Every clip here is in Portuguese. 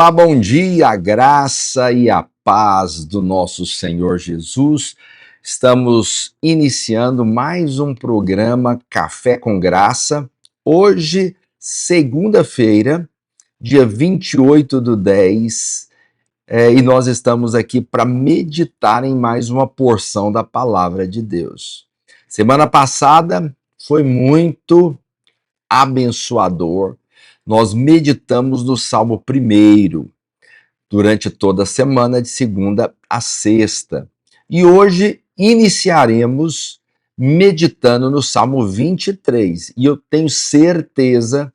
Olá, bom dia, a graça e a paz do nosso Senhor Jesus. Estamos iniciando mais um programa Café com Graça. Hoje, segunda-feira, dia 28/10, e nós estamos aqui para meditar em mais uma porção da Palavra de Deus. Semana passada foi muito abençoador. Nós meditamos no Salmo 1 durante toda a semana, de segunda a sexta. E hoje iniciaremos meditando no Salmo 23. E eu tenho certeza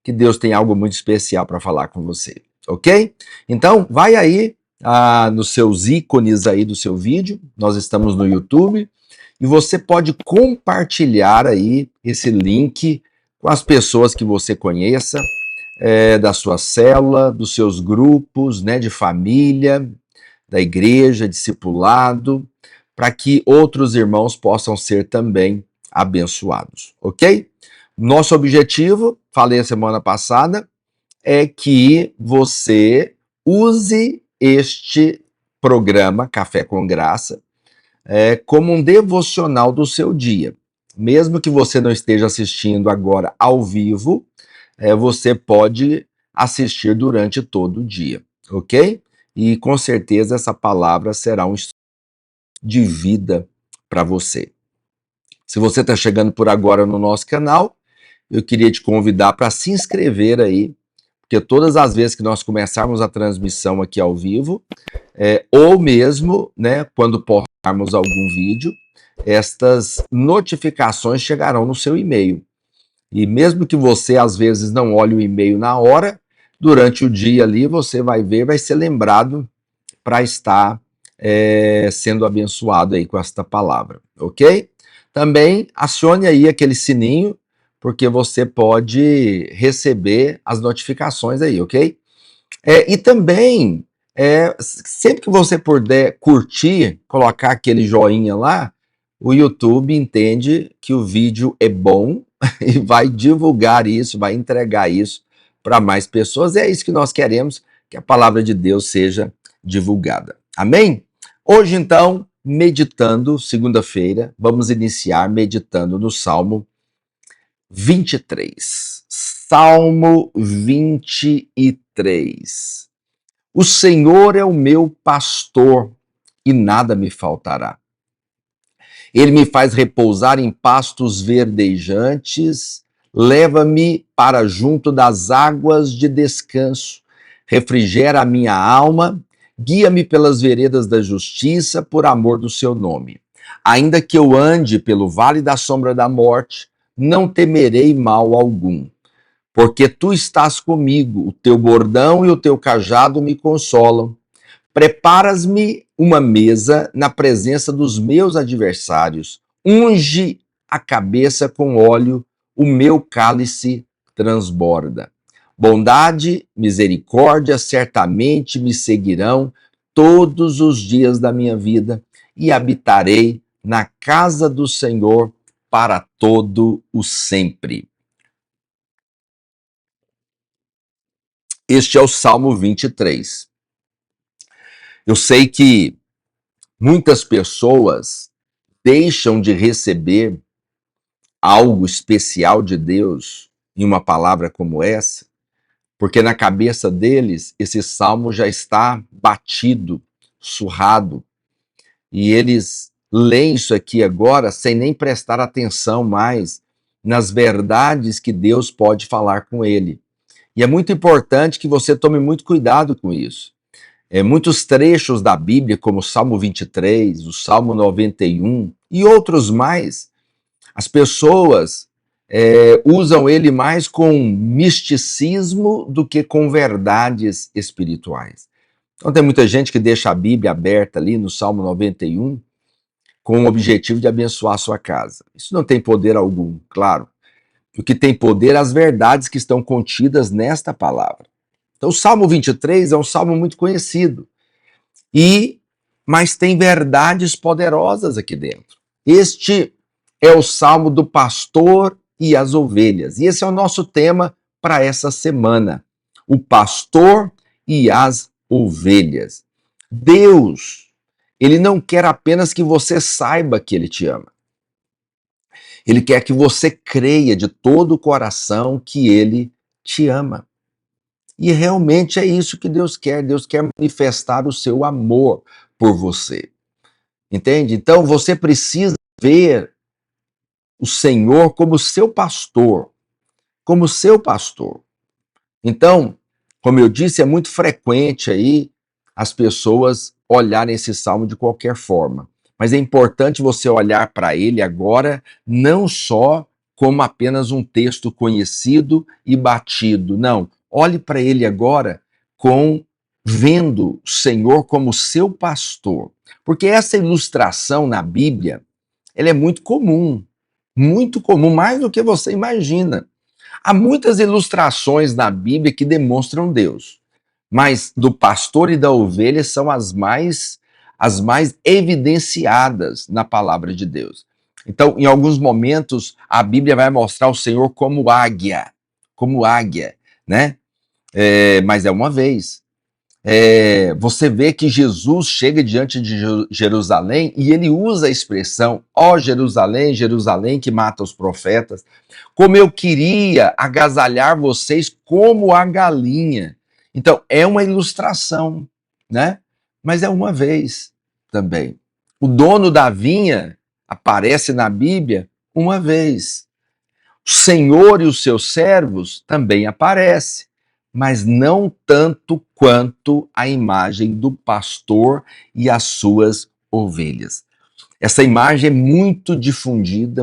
que Deus tem algo muito especial para falar com você, ok? Então, vai aí nos seus ícones aí do seu vídeo, nós estamos no YouTube, e você pode compartilhar aí esse link com as pessoas que você conheça, da sua célula, dos seus grupos, né, de família, da igreja, discipulado, para que outros irmãos possam ser também abençoados, ok? Nosso objetivo, falei a semana passada, é que você use este programa Café com Graça como um devocional do seu dia. Mesmo que você não esteja assistindo agora ao vivo, você pode assistir durante todo o dia, ok? E com certeza essa palavra será um instrumento de vida para você. Se você está chegando por agora no nosso canal, eu queria te convidar para se inscrever aí, porque todas as vezes que nós começarmos a transmissão aqui ao vivo, ou mesmo, né, quando postarmos algum vídeo, estas notificações chegarão no seu e-mail. E mesmo que você, às vezes, não olhe o e-mail na hora, durante o dia ali, você vai ver, vai ser lembrado para estar sendo abençoado aí com esta palavra, ok? Também acione aí aquele sininho, porque você pode receber as notificações aí, ok? E também, sempre que você puder curtir, colocar aquele joinha lá, o YouTube entende que o vídeo é bom e vai divulgar isso, vai entregar isso para mais pessoas. É isso que nós queremos, que a palavra de Deus seja divulgada. Amém? Hoje, então, meditando, segunda-feira, vamos iniciar meditando no Salmo 23. Salmo 23. O Senhor é o meu pastor e nada me faltará. Ele me faz repousar em pastos verdejantes, leva-me para junto das águas de descanso, refrigera a minha alma, guia-me pelas veredas da justiça por amor do seu nome. Ainda que eu ande pelo vale da sombra da morte, não temerei mal algum, porque tu estás comigo, o teu bordão e o teu cajado me consolam. Preparas-me uma mesa na presença dos meus adversários. Unge a cabeça com óleo, o meu cálice transborda. Bondade, misericórdia certamente me seguirão todos os dias da minha vida e habitarei na casa do Senhor para todo o sempre. Este é o Salmo 23. Eu sei que muitas pessoas deixam de receber algo especial de Deus em uma palavra como essa, porque na cabeça deles esse salmo já está batido, surrado, e eles leem isso aqui agora sem nem prestar atenção mais nas verdades que Deus pode falar com ele. E é muito importante que você tome muito cuidado com isso. Muitos trechos da Bíblia, como o Salmo 23, o Salmo 91 e outros mais, as pessoas usam ele mais com misticismo do que com verdades espirituais. Então tem muita gente que deixa a Bíblia aberta ali no Salmo 91 com o objetivo de abençoar a sua casa. Isso não tem poder algum, claro. O que tem poder é as verdades que estão contidas nesta palavra. Então, o Salmo 23 é um salmo muito conhecido, mas tem verdades poderosas aqui dentro. Este é o salmo do pastor e as ovelhas, e esse é o nosso tema para essa semana. O pastor e as ovelhas. Deus, ele não quer apenas que você saiba que ele te ama. Ele quer que você creia de todo o coração que ele te ama. E realmente é isso que Deus quer. Deus quer manifestar o seu amor por você. Entende? Então você precisa ver o Senhor como seu pastor. Como seu pastor. Então, como eu disse, é muito frequente aí as pessoas olharem esse salmo de qualquer forma. Mas é importante você olhar para ele agora, não só como apenas um texto conhecido e batido. Não, olhe para ele agora com vendo o Senhor como seu pastor. Porque essa ilustração na Bíblia, ela é muito comum, mais do que você imagina. Há muitas ilustrações na Bíblia que demonstram Deus, mas do pastor e da ovelha são as mais evidenciadas na palavra de Deus. Então, em alguns momentos, a Bíblia vai mostrar o Senhor como águia, né? Mas é uma vez. Você vê que Jesus chega diante de Jerusalém e ele usa a expressão: ó Jerusalém, Jerusalém, que mata os profetas, como eu queria agasalhar vocês como a galinha. Então, é uma ilustração, né? Mas é uma vez também. O dono da vinha aparece na Bíblia uma vez. O Senhor e os seus servos também aparece, mas não tanto quanto a imagem do pastor e as suas ovelhas. Essa imagem é muito difundida,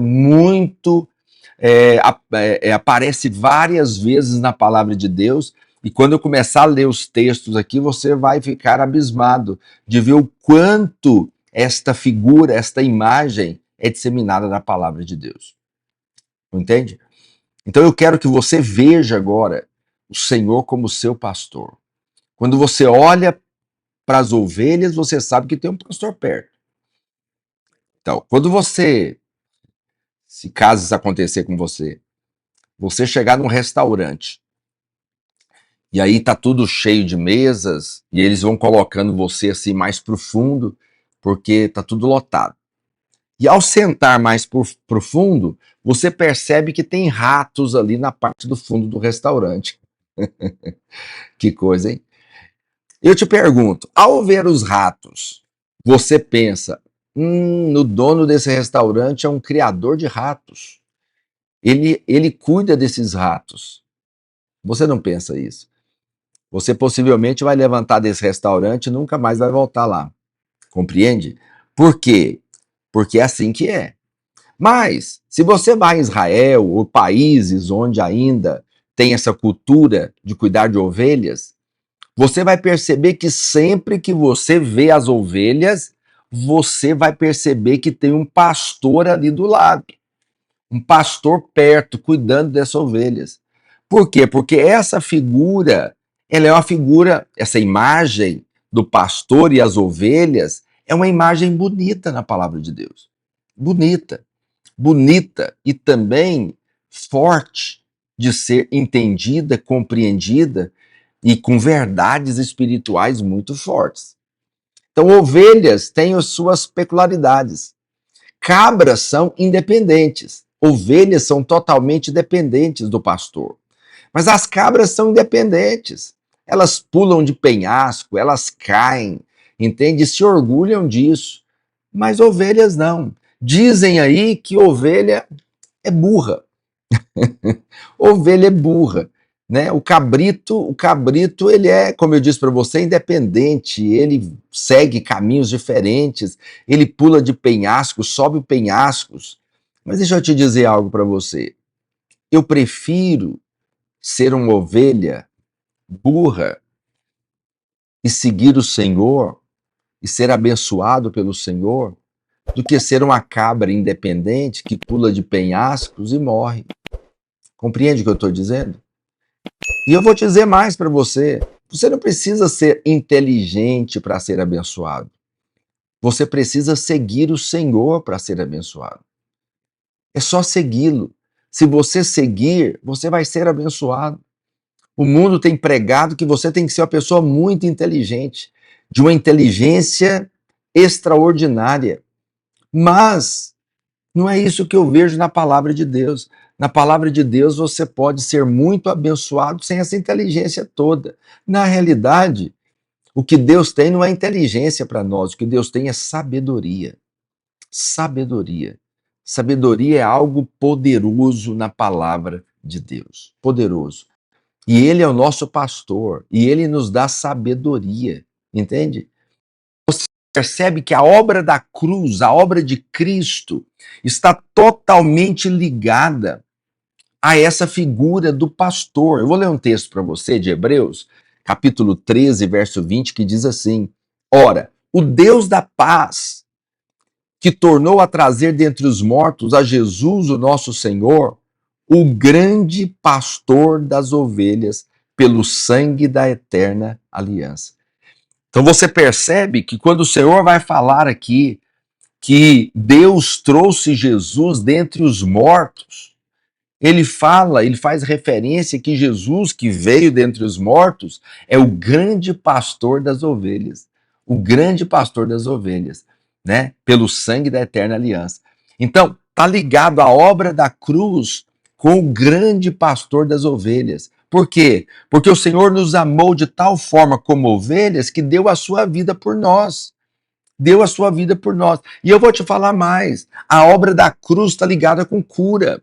aparece várias vezes na palavra de Deus, e quando eu começar a ler os textos aqui, você vai ficar abismado de ver o quanto esta figura, esta imagem é disseminada na palavra de Deus. Entende? Então eu quero que você veja agora o Senhor como seu pastor. Quando você olha para as ovelhas, você sabe que tem um pastor perto. Então, quando você, se caso isso acontecer com você chegar num restaurante e aí tá tudo cheio de mesas e eles vão colocando você assim mais pro fundo porque tá tudo lotado. E ao sentar mais pro fundo, você percebe que tem ratos ali na parte do fundo do restaurante. Que coisa, hein? Eu te pergunto, ao ver os ratos, você pensa, o dono desse restaurante é um criador de ratos. Ele cuida desses ratos. Você não pensa isso. Você possivelmente vai levantar desse restaurante e nunca mais vai voltar lá. Compreende? Por quê? Porque é assim que é. Mas, se você vai em Israel ou países onde ainda tem essa cultura de cuidar de ovelhas, você vai perceber que sempre que você vê as ovelhas, você vai perceber que tem um pastor ali do lado, um pastor perto, cuidando dessas ovelhas. Por quê? Porque essa figura, ela é uma figura, essa imagem do pastor e as ovelhas, é uma imagem bonita na palavra de Deus. Bonita. Bonita e também forte de ser entendida, compreendida e com verdades espirituais muito fortes. Então, ovelhas têm as suas peculiaridades. Cabras são independentes. Ovelhas são totalmente dependentes do pastor. Mas as cabras são independentes. Elas pulam de penhasco, elas caem, entende? Se orgulham disso. Mas ovelhas não. Dizem aí que ovelha é burra. Ovelha é burra. Né? O cabrito, ele é, como eu disse para você, independente, ele segue caminhos diferentes, ele pula de penhascos, sobe penhascos. Mas deixa eu te dizer algo para você. Eu prefiro ser uma ovelha burra e seguir o Senhor e ser abençoado pelo Senhor do que ser uma cabra independente que pula de penhascos e morre. Compreende o que eu estou dizendo? E eu vou te dizer mais para você. Você não precisa ser inteligente para ser abençoado. Você precisa seguir o Senhor para ser abençoado. É só segui-lo. Se você seguir, você vai ser abençoado. O mundo tem pregado que você tem que ser uma pessoa muito inteligente, de uma inteligência extraordinária. Mas não é isso que eu vejo na palavra de Deus. Na palavra de Deus você pode ser muito abençoado sem essa inteligência toda. Na realidade, o que Deus tem não é inteligência para nós, o que Deus tem é sabedoria. Sabedoria. Sabedoria é algo poderoso na palavra de Deus. Poderoso. E Ele é o nosso pastor, e Ele nos dá sabedoria. Entende? Percebe que a obra da cruz, a obra de Cristo, está totalmente ligada a essa figura do pastor. Eu vou ler um texto para você de Hebreus, capítulo 13, verso 20, que diz assim: Ora, o Deus da paz, que tornou a trazer dentre os mortos a Jesus, o nosso Senhor, o grande pastor das ovelhas, pelo sangue da eterna aliança. Então você percebe que quando o Senhor vai falar aqui que Deus trouxe Jesus dentre os mortos, ele fala, ele faz referência que Jesus, que veio dentre os mortos, é o grande pastor das ovelhas. O grande pastor das ovelhas, né? Pelo sangue da eterna aliança. Então, tá ligado à obra da cruz com o grande pastor das ovelhas. Por quê? Porque o Senhor nos amou de tal forma como ovelhas que deu a sua vida por nós. Deu a sua vida por nós. E eu vou te falar mais. A obra da cruz está ligada com cura,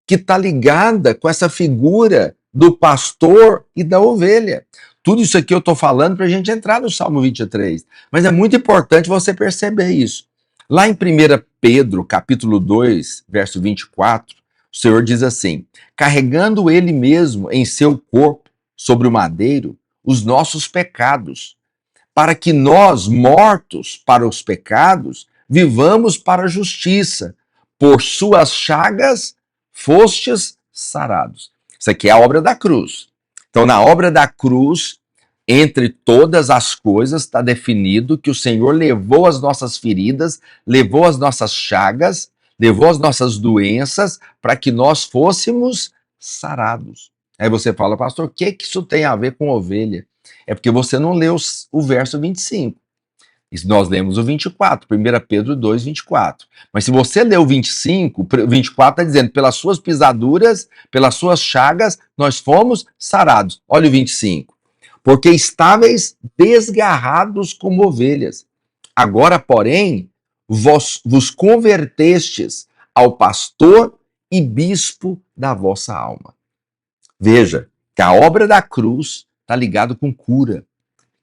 que está ligada com essa figura do pastor e da ovelha. Tudo isso aqui eu estou falando para a gente entrar no Salmo 23. Mas é muito importante você perceber isso. Lá em 1 Pedro, capítulo 2, verso 24, o Senhor diz assim: carregando ele mesmo em seu corpo, sobre o madeiro, os nossos pecados, para que nós, mortos para os pecados, vivamos para a justiça. Por suas chagas fostes sarados. Isso aqui é a obra da cruz. Então, na obra da cruz, entre todas as coisas, está definido que o Senhor levou as nossas feridas, levou as nossas chagas, levou as nossas doenças, para que nós fôssemos sarados. Aí você fala, pastor, o que isso tem a ver com ovelha? É porque você não leu o verso 25. Nós lemos o 24, 1 Pedro 2, 24. Mas se você leu o 25, 24 está dizendo, pelas suas pisaduras, pelas suas chagas, nós fomos sarados. Olha o 25. Porque estáveis desgarrados como ovelhas. Agora, porém, vos convertestes ao pastor e bispo da vossa alma. Veja que a obra da cruz está ligado com cura,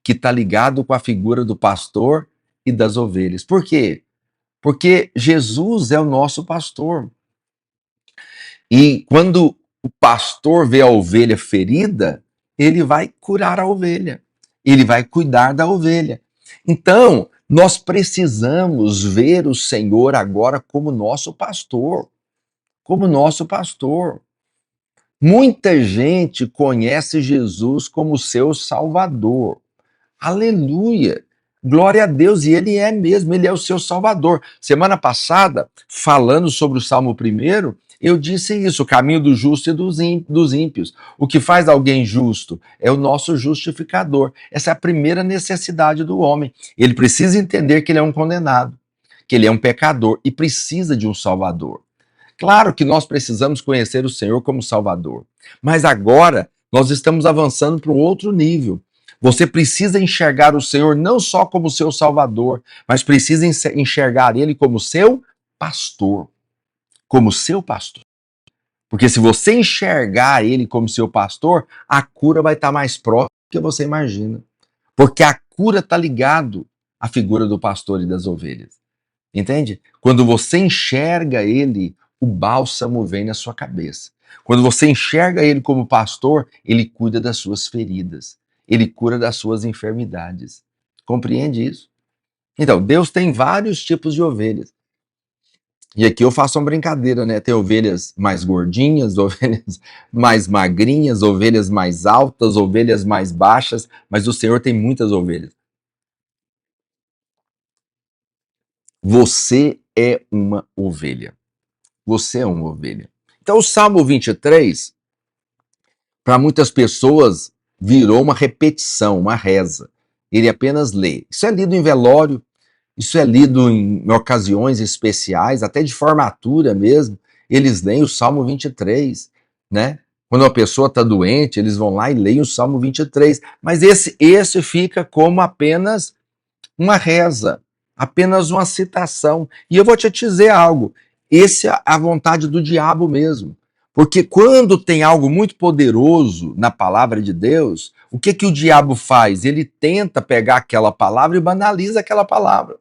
que está ligado com a figura do pastor e das ovelhas. Por quê? Porque Jesus é o nosso pastor. E quando o pastor vê a ovelha ferida, ele vai curar a ovelha. Ele vai cuidar da ovelha. Então, nós precisamos ver o Senhor agora como nosso pastor. Como nosso pastor. Muita gente conhece Jesus como seu Salvador. Aleluia! Glória a Deus, e Ele é mesmo, Ele é o seu Salvador. Semana passada, falando sobre o Salmo 1, eu disse isso, o caminho do justo e dos ímpios. O que faz alguém justo é o nosso justificador. Essa é a primeira necessidade do homem. Ele precisa entender que ele é um condenado, que ele é um pecador e precisa de um Salvador. Claro que nós precisamos conhecer o Senhor como Salvador, mas agora nós estamos avançando para um outro nível. Você precisa enxergar o Senhor não só como seu Salvador, mas precisa enxergar Ele como seu pastor. Como seu pastor. Porque se você enxergar Ele como seu pastor, a cura vai estar mais próxima do que você imagina. Porque a cura está ligado à figura do pastor e das ovelhas. Entende? Quando você enxerga Ele, o bálsamo vem na sua cabeça. Quando você enxerga Ele como pastor, Ele cuida das suas feridas. Ele cura das suas enfermidades. Compreende isso? Então, Deus tem vários tipos de ovelhas. E aqui eu faço uma brincadeira, né? Tem ovelhas mais gordinhas, ovelhas mais magrinhas, ovelhas mais altas, ovelhas mais baixas, mas o Senhor tem muitas ovelhas. Você é uma ovelha. Você é uma ovelha. Então, o Salmo 23 Para muitas pessoas, virou uma repetição, uma reza. Ele apenas lê. Isso é lido em velório, isso é lido em ocasiões especiais, até de formatura mesmo. Eles leem o Salmo 23, né? Quando uma pessoa está doente, eles vão lá e leem o Salmo 23. Mas esse fica como apenas uma reza, apenas uma citação. E eu vou te dizer algo: esse é a vontade do diabo mesmo. Porque quando tem algo muito poderoso na palavra de Deus, o que o diabo faz? Ele tenta pegar aquela palavra e banaliza aquela palavra.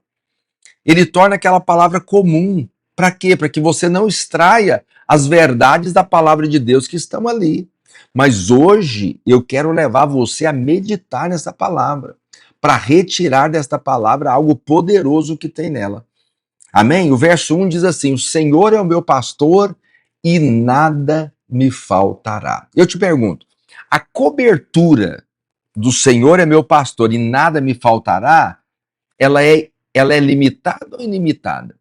Ele torna aquela palavra comum. Para quê? Para que você não extraia as verdades da palavra de Deus que estão ali. Mas hoje eu quero levar você a meditar nessa palavra, para retirar desta palavra algo poderoso que tem nela. Amém? O verso 1 diz assim: o Senhor é o meu pastor e nada me faltará. Eu te pergunto, a cobertura do Senhor é meu pastor e nada me faltará, ela é limitada ou ilimitada?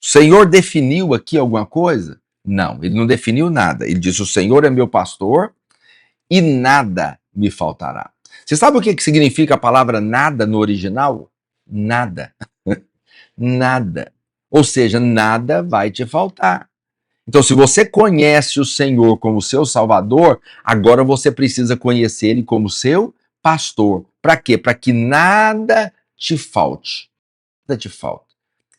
O Senhor definiu aqui alguma coisa? Não, ele não definiu nada. Ele disse: o Senhor é meu pastor e nada me faltará. Você sabe o que significa a palavra nada no original? Nada. Nada. Ou seja, nada vai te faltar. Então, se você conhece o Senhor como seu Salvador, agora você precisa conhecer Ele como seu pastor. Para quê? Para que nada te falte. Nada te falta.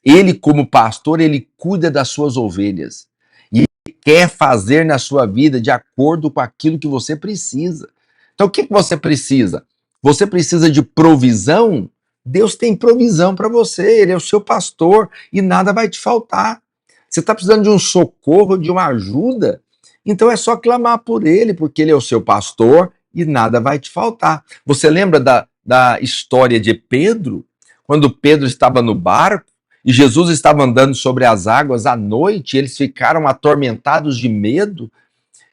Ele, como pastor, ele cuida das suas ovelhas. E ele quer fazer na sua vida de acordo com aquilo que você precisa. Então, o que você precisa? Você precisa de provisão? Deus tem provisão para você. Ele é o seu pastor e nada vai te faltar. Você está precisando de um socorro, de uma ajuda? Então é só clamar por ele, porque ele é o seu pastor e nada vai te faltar. Você lembra da história de Pedro? Quando Pedro estava no barco e Jesus estava andando sobre as águas à noite, eles ficaram atormentados de medo.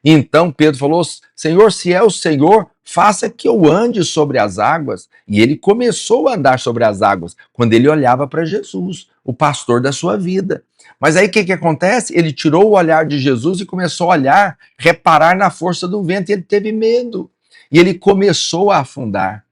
E então Pedro falou: Senhor, se é o Senhor, faça que eu ande sobre as águas. E ele começou a andar sobre as águas quando ele olhava para Jesus, o pastor da sua vida. Mas aí o que acontece? Ele tirou o olhar de Jesus e começou a olhar, reparar na força do vento, e ele teve medo. E ele começou a afundar.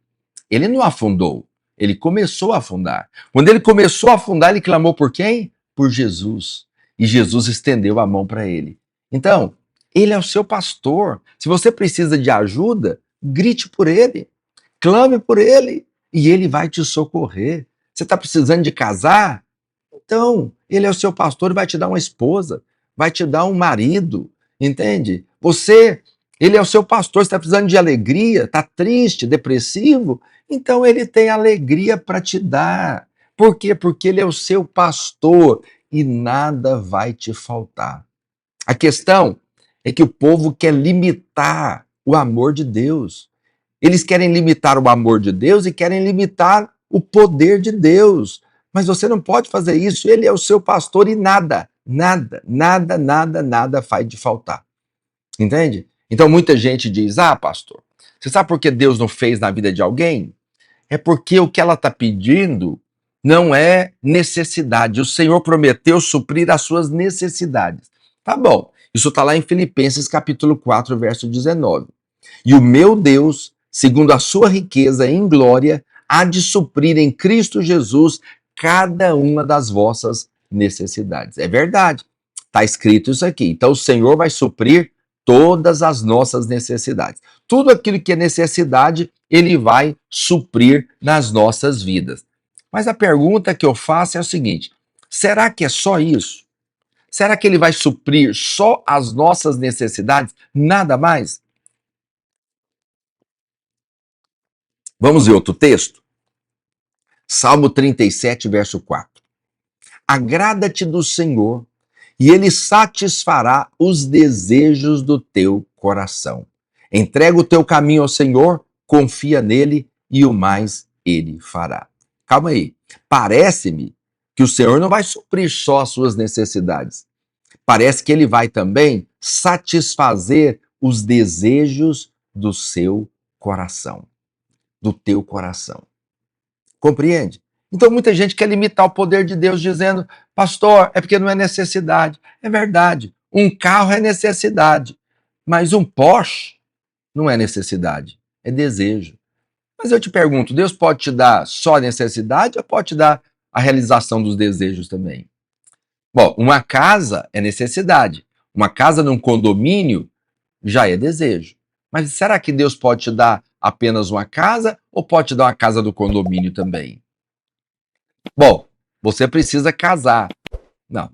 Ele não afundou, ele começou a afundar. Quando ele começou a afundar, ele clamou por quem? Por Jesus. E Jesus estendeu a mão para ele. Então, ele é o seu pastor. Se você precisa de ajuda, grite por ele, clame por ele, e ele vai te socorrer. Você está precisando de casar? Então, ele é o seu pastor e vai te dar uma esposa, vai te dar um marido, entende? Ele é o seu pastor, você está precisando de alegria, está triste, depressivo? Então ele tem alegria para te dar. Por quê? Porque ele é o seu pastor e nada vai te faltar. A questão é que o povo quer limitar o amor de Deus. Eles querem limitar o amor de Deus e querem limitar o poder de Deus. Mas você não pode fazer isso. Ele é o seu pastor e nada vai te faltar. Entende? Então muita gente diz: ah, pastor, você sabe por que Deus não fez na vida de alguém? É porque o que ela está pedindo não é necessidade. O Senhor prometeu suprir as suas necessidades. Tá bom. Isso está lá em Filipenses capítulo 4, verso 19. E o meu Deus, segundo a sua riqueza em glória, há de suprir em Cristo Jesus cada uma das vossas necessidades. É verdade. Está escrito isso aqui. Então o Senhor vai suprir todas as nossas necessidades. Tudo aquilo que é necessidade, ele vai suprir nas nossas vidas. Mas a pergunta que eu faço é o seguinte: será que é só isso? Será que ele vai suprir só as nossas necessidades? Nada mais? Vamos ver outro texto? Salmo 37, verso 4. Agrada-te do Senhor, e ele satisfará os desejos do teu coração. Entrega o teu caminho ao Senhor, confia nele e o mais ele fará. Calma aí. Parece-me que o Senhor não vai suprir só as suas necessidades. Parece que ele vai também satisfazer os desejos do seu coração, do teu coração. Compreende? Então muita gente quer limitar o poder de Deus dizendo: pastor, é porque não é necessidade. É verdade, um carro é necessidade, mas um Porsche não é necessidade, é desejo. Mas eu te pergunto, Deus pode te dar só necessidade ou pode te dar a realização dos desejos também? Bom, uma casa é necessidade. Uma casa num condomínio já é desejo. Mas será que Deus pode te dar apenas uma casa ou pode te dar uma casa do condomínio também? Bom, você precisa casar. Não.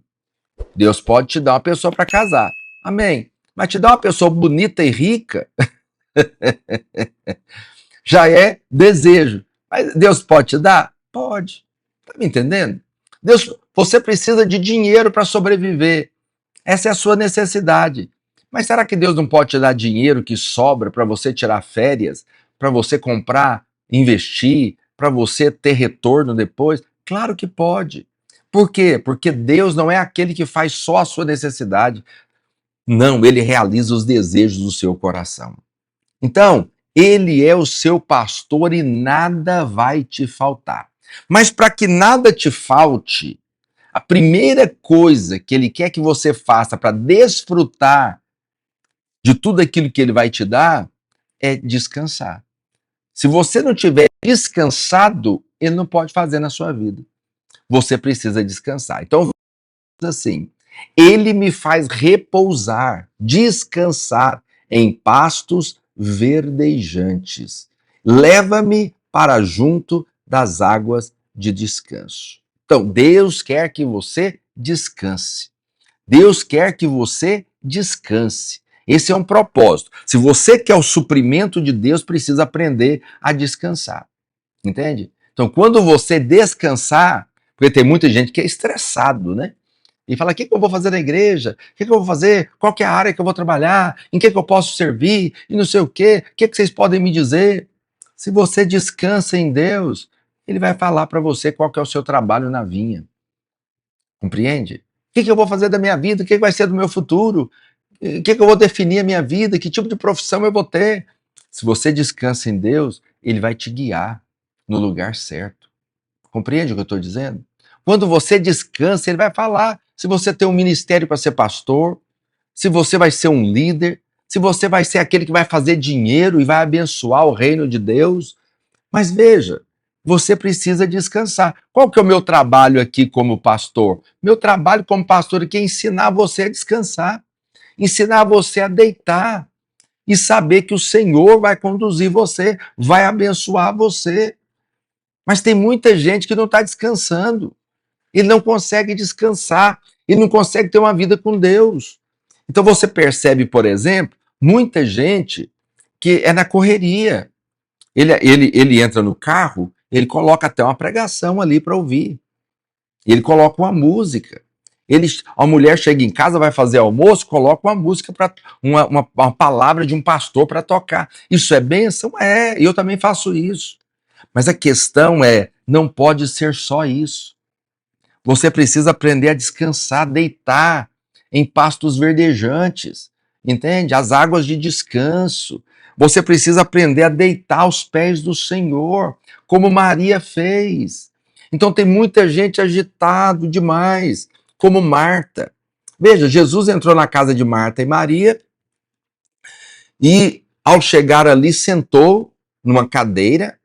Deus pode te dar uma pessoa para casar. Amém. Mas te dar uma pessoa bonita e rica já é desejo. Mas Deus pode te dar? Pode. Tá me entendendo? Deus, você precisa de dinheiro para sobreviver. Essa é a sua necessidade. Mas será que Deus não pode te dar dinheiro que sobra para você tirar férias, para você comprar, investir, para você ter retorno depois? Claro que pode. Por quê? Porque Deus não é aquele que faz só a sua necessidade. Não, ele realiza os desejos do seu coração. Então, ele é o seu pastor e nada vai te faltar. Mas para que nada te falte, a primeira coisa que ele quer que você faça para desfrutar de tudo aquilo que ele vai te dar é descansar. Se você não tiver descansado, ele não pode fazer na sua vida. Você precisa descansar. Então, assim, ele me faz repousar, descansar em pastos verdejantes. Leva-me para junto das águas de descanso. Então, Deus quer que você descanse. Deus quer que você descanse. Esse é um propósito. Se você quer o suprimento de Deus, precisa aprender a descansar. Entende? Então, quando você descansar, porque tem muita gente que é estressado, né? E fala, o que eu vou fazer na igreja? O que eu vou fazer? Qual que é a área que eu vou trabalhar? Em que eu posso servir? E não sei o quê. O que vocês podem me dizer? Se você descansa em Deus, Ele vai falar para você qual que é o seu trabalho na vinha. Compreende? O que eu vou fazer da minha vida? O que vai ser do meu futuro? O que eu vou definir a minha vida? Que tipo de profissão eu vou ter? Se você descansa em Deus, Ele vai te guiar no lugar certo. Compreende o que eu estou dizendo? Quando você descansa, Ele vai falar se você tem um ministério para ser pastor, se você vai ser um líder, se você vai ser aquele que vai fazer dinheiro e vai abençoar o reino de Deus. Mas veja, você precisa descansar. Qual que é o meu trabalho aqui como pastor? Meu trabalho como pastor aqui é ensinar você a descansar, ensinar você a deitar e saber que o Senhor vai conduzir você, vai abençoar você. Mas tem muita gente que não está descansando. Ele não consegue descansar, ele não consegue ter uma vida com Deus. Então você percebe, por exemplo, muita gente que é na correria. Ele entra no carro, ele coloca até uma pregação ali para ouvir. Ele coloca uma música. A mulher chega em casa, vai fazer almoço, coloca uma música, uma palavra de um pastor para tocar. Isso é bênção? É, eu também faço isso. Mas a questão é, não pode ser só isso. Você precisa aprender a descansar, deitar em pastos verdejantes, entende? As águas de descanso. Você precisa aprender a deitar aos pés do Senhor, como Maria fez. Então tem muita gente agitado demais, como Marta. Veja, Jesus entrou na casa de Marta e Maria e, ao chegar ali, sentou numa cadeira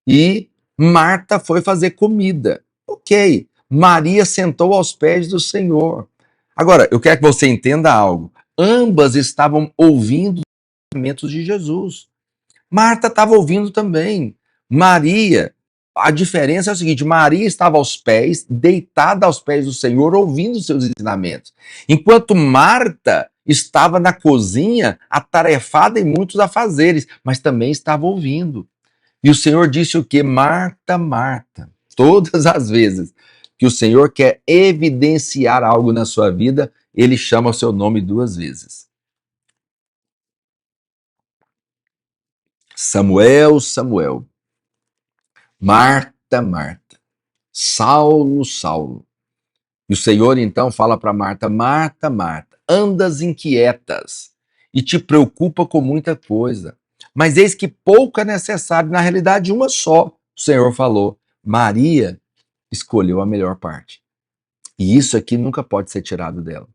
e Marta foi fazer comida. Ok. Maria sentou aos pés do Senhor. Agora, eu quero que você entenda algo. Ambas estavam ouvindo os ensinamentos de Jesus. Marta estava ouvindo também. Maria, a diferença é o seguinte: Maria estava aos pés, deitada aos pés do Senhor, ouvindo os seus ensinamentos. Enquanto Marta estava na cozinha, atarefada em muitos afazeres, mas também estava ouvindo. E o Senhor disse o quê? Marta, Marta. Todas as vezes que o Senhor quer evidenciar algo na sua vida, ele chama o seu nome duas vezes. Samuel, Samuel. Marta, Marta. Saulo, Saulo. E o Senhor então fala para Marta: Marta, Marta, andas inquietas e te preocupa com muita coisa. Mas eis que pouco é necessário, na realidade, uma só. O Senhor falou: Maria escolheu a melhor parte. E isso aqui nunca pode ser tirado dela.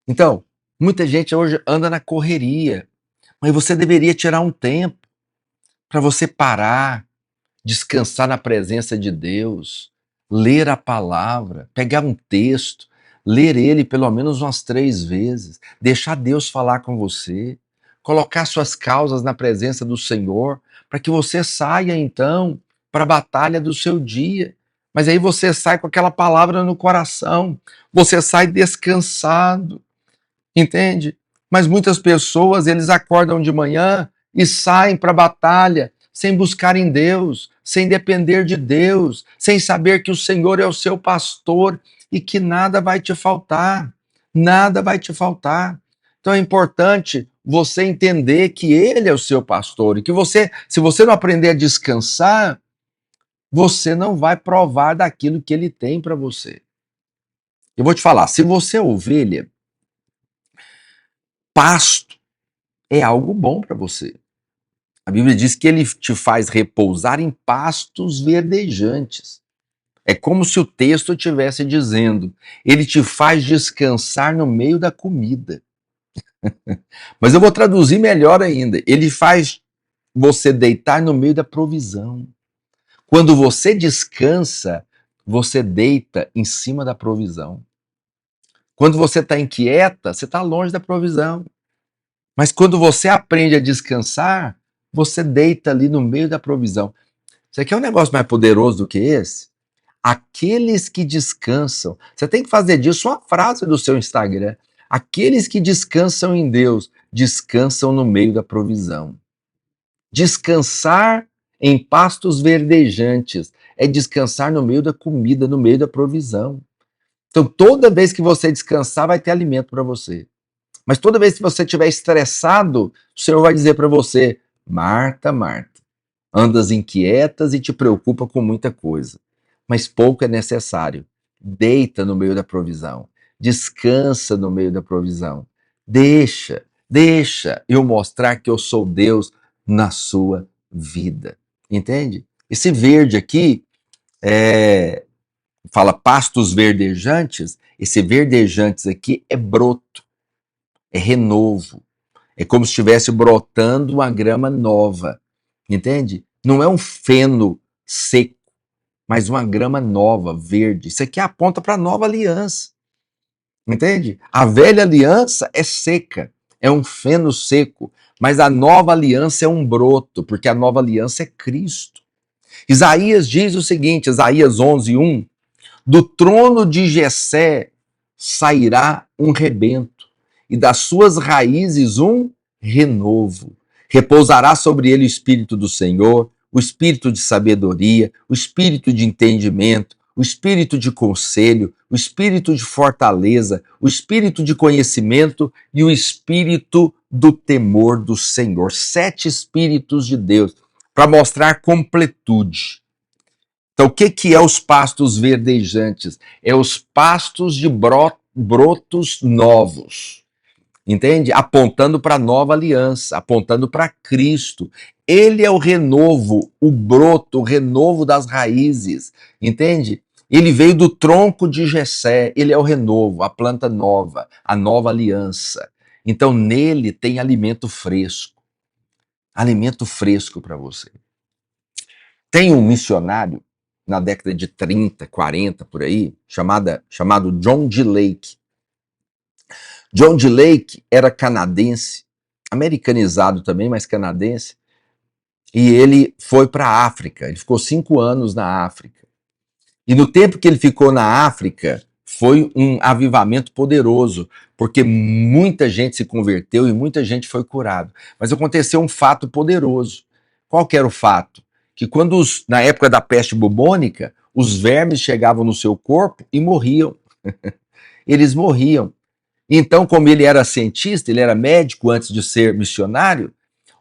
Então, muita gente hoje anda na correria, Mas você deveria tirar um tempo para você parar, descansar na presença de Deus, ler a palavra, pegar um texto, ler ele pelo menos umas 3 vezes, deixar Deus falar com você, colocar suas causas na presença do Senhor, para que você saia então para a batalha do seu dia. Mas aí você sai com aquela palavra no coração, você sai descansado, entende? Mas muitas pessoas, eles acordam de manhã e saem para a batalha sem buscar em Deus, sem depender de Deus, sem saber que o Senhor é o seu pastor e que nada vai te faltar. Nada vai te faltar. Então é importante você entender que Ele é o seu pastor e que você, se você não aprender a descansar, você não vai provar daquilo que Ele tem para você. Eu vou te falar, se você é ovelha, pasto é algo bom para você. A Bíblia diz que ele te faz repousar em pastos verdejantes. É como se o texto estivesse dizendo, ele te faz descansar no meio da comida. Mas eu vou traduzir melhor ainda. Ele faz você deitar no meio da provisão. Quando você descansa, você deita em cima da provisão. Quando você está inquieta, você está longe da provisão. Mas quando você aprende a descansar, você deita ali no meio da provisão. Você quer um negócio mais poderoso do que esse? Aqueles que descansam. Você tem que fazer disso uma frase do seu Instagram. Aqueles que descansam em Deus, descansam no meio da provisão. Descansar em pastos verdejantes é descansar no meio da comida, no meio da provisão. Então, toda vez que você descansar, vai ter alimento para você. Mas toda vez que você estiver estressado, o Senhor vai dizer para você: Marta, Marta, andas inquietas e te preocupa com muita coisa, mas pouco é necessário. Deita no meio da provisão, descansa no meio da provisão. Deixa eu mostrar que eu sou Deus na sua vida. Entende? Esse verde aqui fala pastos verdejantes. Esse verdejantes aqui é broto, é renovo. É como se estivesse brotando uma grama nova, entende? Não é um feno seco, mas uma grama nova, verde. Isso aqui aponta para a nova aliança, entende? A velha aliança é seca, é um feno seco, mas a nova aliança é um broto, porque a nova aliança é Cristo. Isaías diz o seguinte, Isaías 11:1, do trono de Jessé sairá um rebento, e das suas raízes um renovo. Repousará sobre ele o Espírito do Senhor, o Espírito de sabedoria, o Espírito de entendimento, o Espírito de conselho, o Espírito de fortaleza, o Espírito de conhecimento e o Espírito do temor do Senhor. 7 Espíritos de Deus, para mostrar completude. Então, o que é os pastos verdejantes? É os pastos de brotos novos, entende? Apontando para a nova aliança, apontando para Cristo. Ele é o renovo, o broto, o renovo das raízes, entende? Ele veio do tronco de Jessé, ele é o renovo, a planta nova, a nova aliança. Então, nele tem alimento fresco para você. Tem um missionário na década de 30, 40, por aí, chamado John D. Lake. John D. Lake era canadense, americanizado também, mas canadense, e ele foi para a África, ele ficou 5 anos na África. E no tempo que ele ficou na África, foi um avivamento poderoso, porque muita gente se converteu e muita gente foi curada. Mas aconteceu um fato poderoso. Qual que era o fato? Que quando na época da peste bubônica, os vermes chegavam no seu corpo e morriam. Eles morriam. Então, como ele era cientista, ele era médico antes de ser missionário,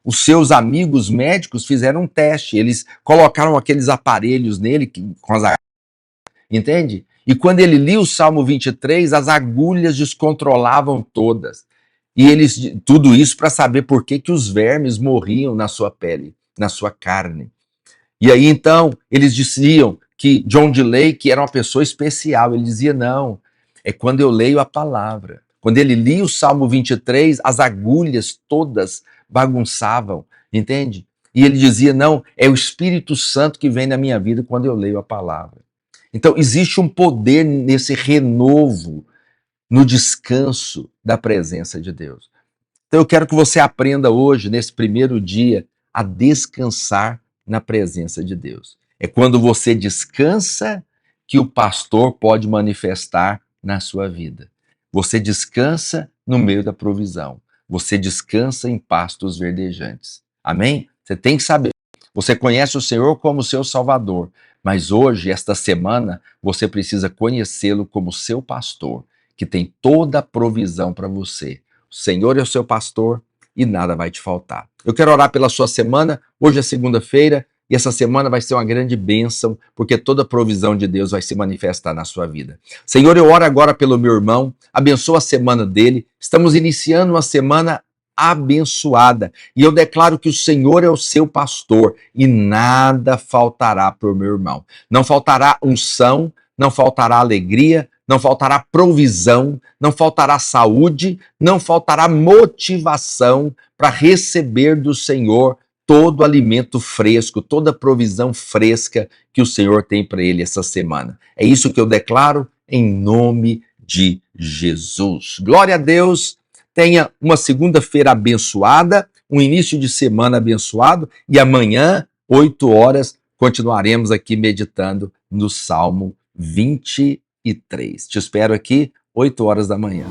os seus amigos médicos fizeram um teste. Eles colocaram aqueles aparelhos nele, com as, entende? E quando ele lia o Salmo 23, as agulhas descontrolavam todas. E eles, tudo isso para saber por que os vermes morriam na sua pele, na sua carne. E aí, então, eles diziam que John D. Lake era uma pessoa especial. Ele dizia, não, é quando eu leio a palavra. Quando ele lia o Salmo 23, as agulhas todas bagunçavam, entende? E ele dizia, não, é o Espírito Santo que vem na minha vida quando eu leio a palavra. Então, existe um poder nesse renovo, no descanso da presença de Deus. Então, eu quero que você aprenda hoje, nesse primeiro dia, a descansar na presença de Deus. É quando você descansa que o pastor pode manifestar na sua vida. Você descansa no meio da provisão. Você descansa em pastos verdejantes. Amém? Você tem que saber. Você conhece o Senhor como seu Salvador, mas hoje, esta semana, você precisa conhecê-lo como seu pastor, que tem toda a provisão para você. O Senhor é o seu pastor e nada vai te faltar. Eu quero orar pela sua semana. Hoje é segunda-feira e essa semana vai ser uma grande bênção, porque toda a provisão de Deus vai se manifestar na sua vida. Senhor, eu oro agora pelo meu irmão, abençoa a semana dele. Estamos iniciando uma semana abençoada. E eu declaro que o Senhor é o seu pastor e nada faltará para o meu irmão. Não faltará unção, não faltará alegria, não faltará provisão, não faltará saúde, não faltará motivação para receber do Senhor todo alimento fresco, toda provisão fresca que o Senhor tem para ele essa semana. É isso que eu declaro em nome de Jesus. Glória a Deus. Tenha uma segunda-feira abençoada, um início de semana abençoado e amanhã, 8 horas, continuaremos aqui meditando no Salmo 23. Te espero aqui, 8 horas da manhã.